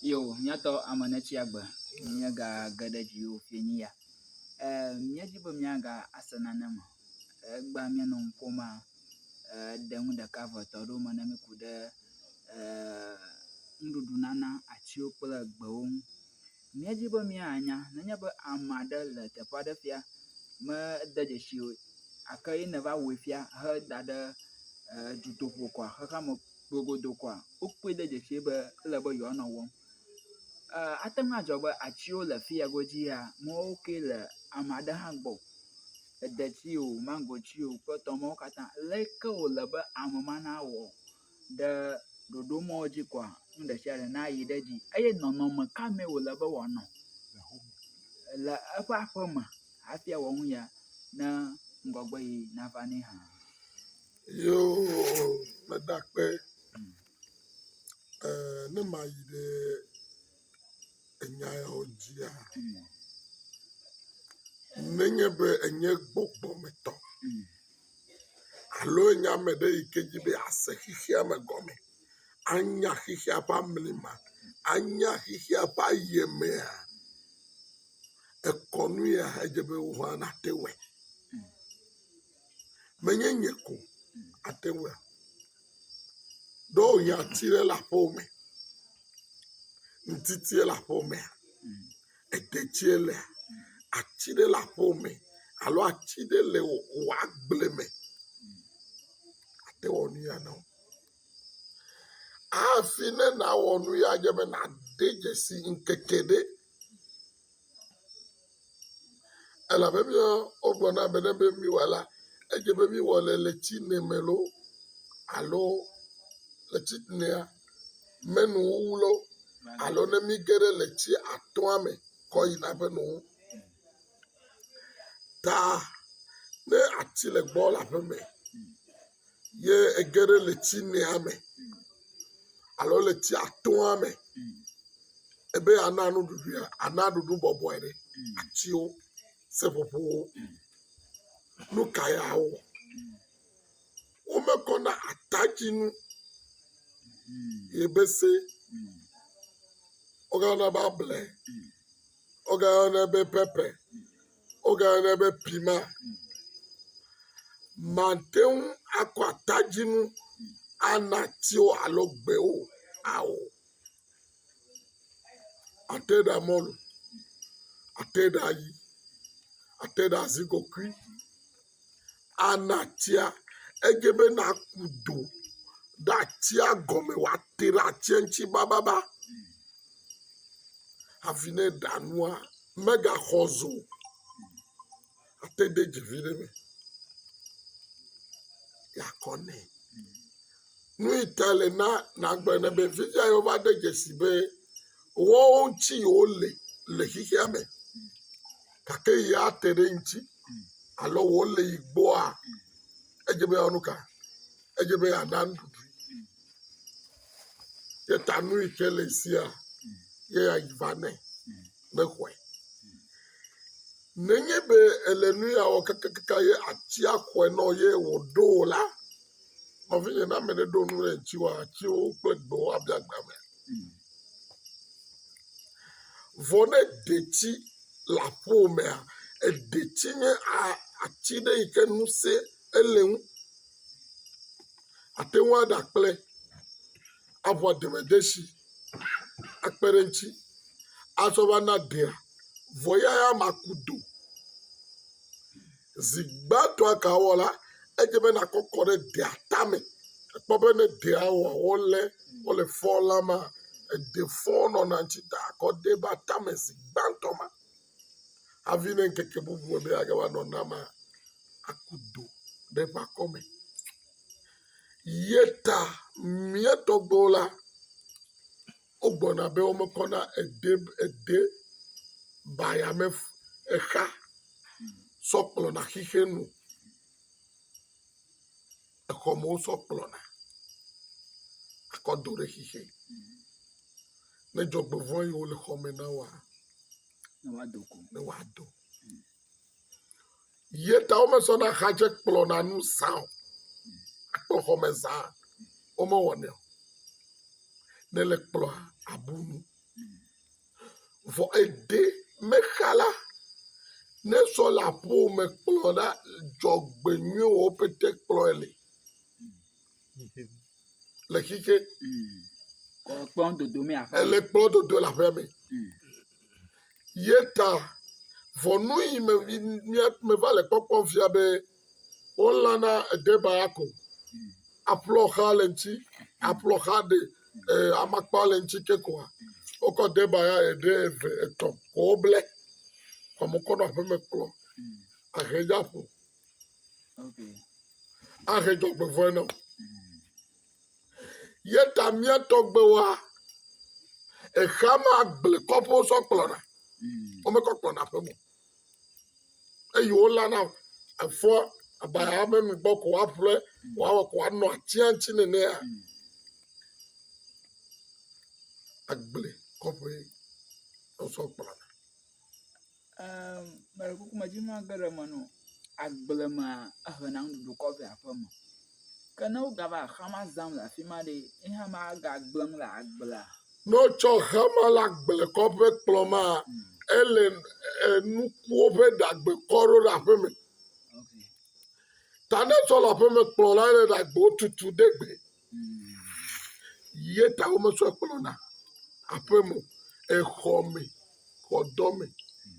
Yo, míato Amenetsiagbe, míaga geɖe finia. Míadzibe míaga asenaneme. Egba míanɔ ŋuƒoma ɖeŋu ɖeka ve etɔ̃ ɖewo me ne míku ɖe nuɖuɖu nana atiwo kple gbewo ŋu. Míadzi be míanya nenye be ame aɖe le teƒe aɖe fia mede dzesi o, ake yi ne va wɔe fia heda ɖe dutoƒo koa xexea me kpogodo koa wokpɔe de dzesi be ele be yewoanɔ wɔm. Ate ŋu adzɔ be atiwo le fia godzi ya mɔwo ke le ame aɖe hã gbɔ. Edeti o, mangoti o, Peut-on mawo katã. Leke wòle be ame ma nawɔ ɖe ɖoɖo mawo dzi koa nu ɖe sia ɖe nayi ɖe dzi. Eye nɔnɔme ka me wòle be wòanɔ le eƒe aƒeme hafi awɔ nu ya ne ŋgɔgbe yi nava nɛ hã. Yo, medakpe ne mayi ɖe enya yawo dzia, nenye be enye gbɔgbɔmetɔ alo enye ame ɖe yi ke dzi be ase xixia me gɔme, anya xixia ƒe amlima, anya xixia ƒe ayemea, ekɔnu ya edze be wòhã nate wɔe. Menye nye ko ate wɔe. Ɖo ya ti ɖe le aƒewo me, ŋtiti le aƒewo mea, edetsi le ati ɖe le aƒewo me alo ati ɖe le wòa agble me, ate wɔ nu ya na wo. Hafi ne nawɔ nu ya dze be nade dzesi ŋkeke ɖe. Elabe wogblɔna be ne be miwɔ la, edze be miwɔ le tsi ne me lo alo le tsi nea menu wuwu lo alo ne mi ge ɖe le tsi atɔ̃a me kɔ yina be nu. Ta ne ati le gbɔ le aƒe me ye ege ɖe le tsi nea me alo le tsi atɔ̃a me ebe ana nuɖuɖu ya, ana ɖuɖu bɔbɔe ɖe. Atiwo, seƒoƒowo, nukayawo, womekɔna atadzinu yebese, wogayɔna be able, wogayɔna be pepe, wogayɔna be pima. Mate ŋu akɔ atadzinu ana atiwo alo gbewo awo. Ate ɖa mɔlu, ate ɖa ayi, ate ɖa azikokui, ana atia edze be naku do ɖe atia gɔme wòate ɖe atia ŋuti bababa. Hafi ne ɖa nua megaxɔ zo, ate de dzevi ɖe me yeakɔ nɛ. Nu yi ta le nagblɔ ne be fifia yewo va de dzesi be wɔwo ŋuti yewo le xixia me, gake ya te ɖe ŋuti alo wòle yi gbɔa, edze be nu ka, edze be yana nuɖuɖu. Ye ta nu yi ke le sia ye yayi va nɛ ne xɔe. Nenye be ele nu ya wɔ kakaka ye atia xɔe nɔ ye wòɖo la, nɔvinye na ame ɖe ɖo nu ɖe ŋuti wa atiwo kple gbewo abia gba me. Vɔ ne detsi le aƒewo mea, edetsi nye ati ɖe yi ke ŋusẽ ele ŋu. Ate ŋu aɖe akple avɔ demedesi akpe ɖe ŋuti azɔ va na dea, vɔ ya maku do. Zi gbãtɔ ka wɔ la, edze be nakɔkɔ ɖe dea tame. Ekpɔ be ne dea wɔ wole fɔ la ma, ede fɔ nɔna ŋuti ta akɔ de ba tame zi gbãtɔ ma. Hafi ne ŋkeke bubu be age va nɔ na ma aku do ɖe eƒe akɔme. Ye ta míetɔgbewo la, wogbɔna be womekɔna ede bayame exa sɔ kplɔna xixe nu. Exɔmewo sɔ kplɔna akɔ do ɖe xixe. Ne dzɔgbevɔ yiwo le xɔme na wa ne wòado. Ye ta womesɔna xadze kplɔna nu zã o. Akpɔ xɔme zã womewɔnɛ o. Ne le kplɔa abunu vɔ ede mexala ne sɔ le aƒewo me kplɔ ɖa dzɔgbenyuiwo pete kplɔe le xixe kpɔn dodo mi aƒe ele kplɔ dodo le aƒea me ye ta vɔnu yi me va le kpɔkpɔ fia be wolãna edeba ya ko aƒlɔ xa le ŋuti aƒlɔ xa de amakpa le ŋuti ke koa wokɔ deba ya ede eve etɔ̃ ko woblɛ kɔmɔkɔ nɔ aƒe me kplɔ ahe dzaƒo ahe dzɔgbevɔe nɔ ye ta mía tɔgbewoa exa ma gble kɔƒewo sɔ kplɔna womekɔ kplɔna aƒe me eye wolãna afɔ abaya me nugbɔ ko woaƒlɛ woawɔ ko woanɔ atia ŋuti nenea agble kɔƒe wosɔ kplɔna. Mele kuku me dzi ma ge ɖe me no agble mea ehena nuɖuɖu kɔ vɛ aƒe me ke ne wogava xama zam le afi ma ɖe ihe ma agagblẽm le agblea ne wotsɔ xama le agble kɔƒe kplɔma ele nukuwo ƒe ɖagbe kɔ ɖo ɖe aƒe me ta ne tsɔ le aƒe me kplɔ la ele ɖagbewo tutu ɖe gbe ye ta womesɔ kplɔna aƒe me exɔ me xɔdɔ me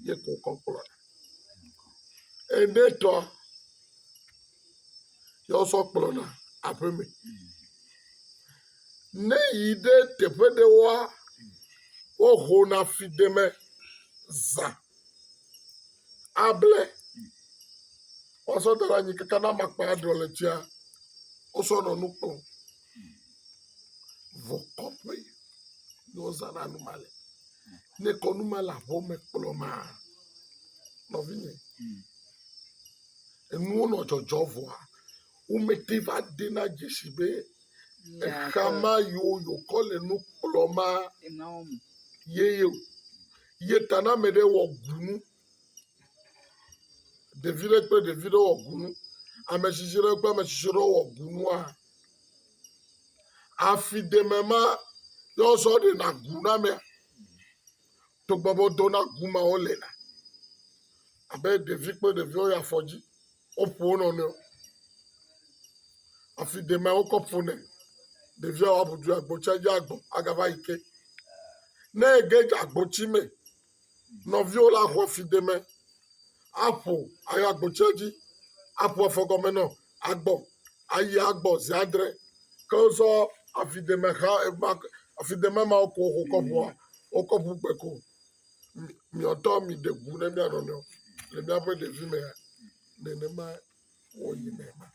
ye ko wokɔ kplɔna ene tɔ ye wosɔ kplɔna aƒe me ne yi ɖe teƒe ɖewoa wohona fideme zã ablɛ wosɔ da ɖe anyi kaka na amakpa adrɔ le tsia wosɔ nɔ nu kplɔm vɔ kɔƒe ne wozãna numa le ne kɔ numa le aƒewo me kplɔma nɔvinye enuwo nɔ dzɔdzɔ vɔa womete va dena dzesi be exama yiwo yokɔ le nu kplɔma ye ta na ame ɖe wɔ gunu ɖevi ɖe kple ɖevi ɖe wɔ gunu ame tsitsi ɖe kple ame tsitsi ɖe wɔ gunua afi deme ma ye wosɔ ɖena gu na mea togbɔ be wodona gu ma wo lena abe ɖevi kple ɖeviwo yi afɔdzi woƒo wo nɔnɔewo afi deme wokɔ ƒone ɖevia woaƒodu agbotsia dzi agbɔ agava yi ke ne ege dze agbotsi me nɔviwo la xɔ afi deme aƒo ayi agbotsia dzi aƒo afɔgɔme nɔ agbɔ ayi agbɔ zi adre ke wozɔ afi deme ma woko wokɔ ƒoa wokɔ ƒu gbe ko miɔtɔ mi de gu ne mia nɔnɔewo le miaƒe ɖevi mea nenema woyi me ma.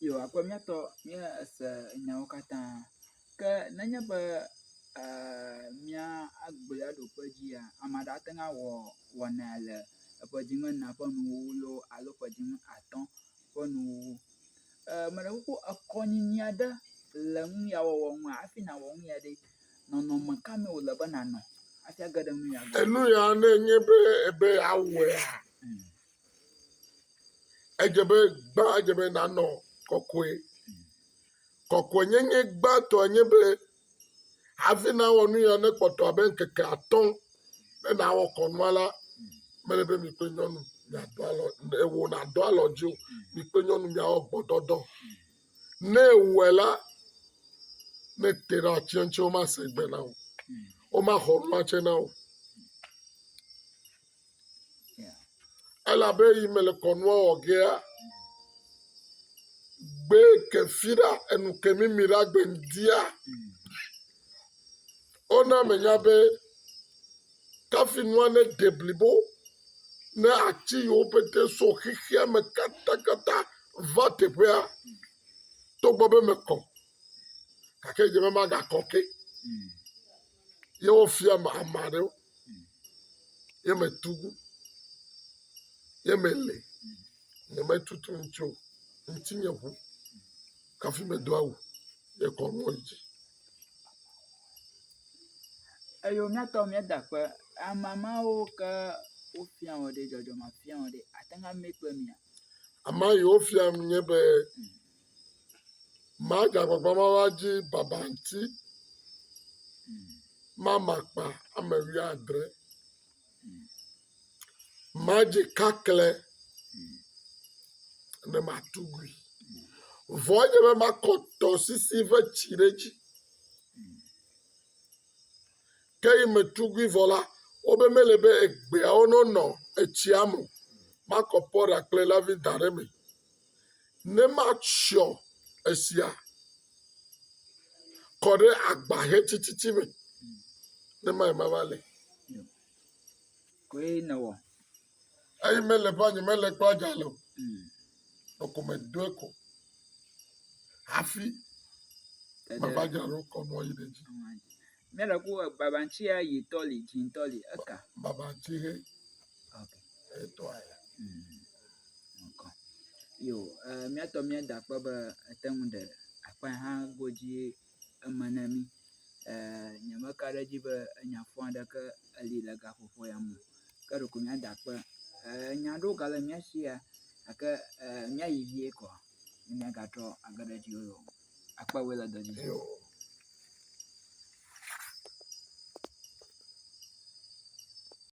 Yo, akpɔ míatɔ míese nyawo katã ke nenye be mía agblea ɖokpe dzia ame aɖe ate ŋu awɔ wɔna le eƒe dziŋena ƒe nuwuwu lo alo ƒe dziŋe atɔ̃ ƒe nuwuwu meɖe kuku ekɔnyinyi aɖe le nu ya wɔwɔ ŋu hafi nawɔ nu ya ɖe nɔnɔme ka me wòle be nanɔ hafi age ɖe nu ya gbɔ enu ya ne nye be awɔea edze be gbã edze be nanɔ kɔkɔe kɔkɔe nyenye gbãtɔ nye be hafi nawɔ nu ya ne kpɔtɔ abe ŋkeke atɔ̃ ne nawɔ kɔnua la mele be mi kple nyɔnu miado alɔ ewo nado alɔ dzi o mi kple nyɔnu miawɔ gbɔdɔdɔ ne ewɔe la ne te ɖe ati ŋuti womase gbe na wo womaxɔ nua tse na wo elabe yi me le kɔnua wɔ gea gbe ke fi ɖa enu ke mimi ɖa gbe ŋdia wona menya be kafi nua ne de blibo ne ati yiwo pete so xixia me katakata va teƒea togbɔ be mekɔ gake dze be magakɔ ke ye wofia ame aɖewo ye metugu ye mele nyemetutu ŋuti o ŋuti nye ʋu kafi medo awu ye kɔ nuwo yi dzi. eyo míatɔ míeda kpe amamawo ke wofia wɔ ɖe dzɔdzɔme fia wɔ ɖe ate ŋu ame kple mia ama yi wofia nye be madze agbagba ma va dzi baba ŋuti mamakpa amewi adre madzi kakle ne matugui vɔ nye be makɔ tɔsisi ve tsi ɖe dzi ke yi me tugui vɔ la wobe mele be egbeawo nonɔ etsia me makɔ pɔɖa kple la vi da ɖe me ne matsyɔ esia kɔ ɖe agba he tititi me ne ma va le koe ne wɔ eyi mele va nye mele kpla dzale o nɔko me doe ko hafi me va dzra ɖo kɔ nɔ yi ɖe dzi míale ku babaŋtsia yitɔ li dzĩtɔ li eka babaŋtsi he okay etɔ aya okay yo míatɔ míada kpe be ete ŋu ɖe akpa hã godzi eme ne mí nyemeka ɖe dzi be enya fɔ̃ aɖeke eli le gaƒoƒo ya me ke ɖeko míada kpe nya ɖewo gale mía sia gake míayi vie kɔ ne míagatrɔ age ɖe dzi o akpe woe le dɔ dzi yo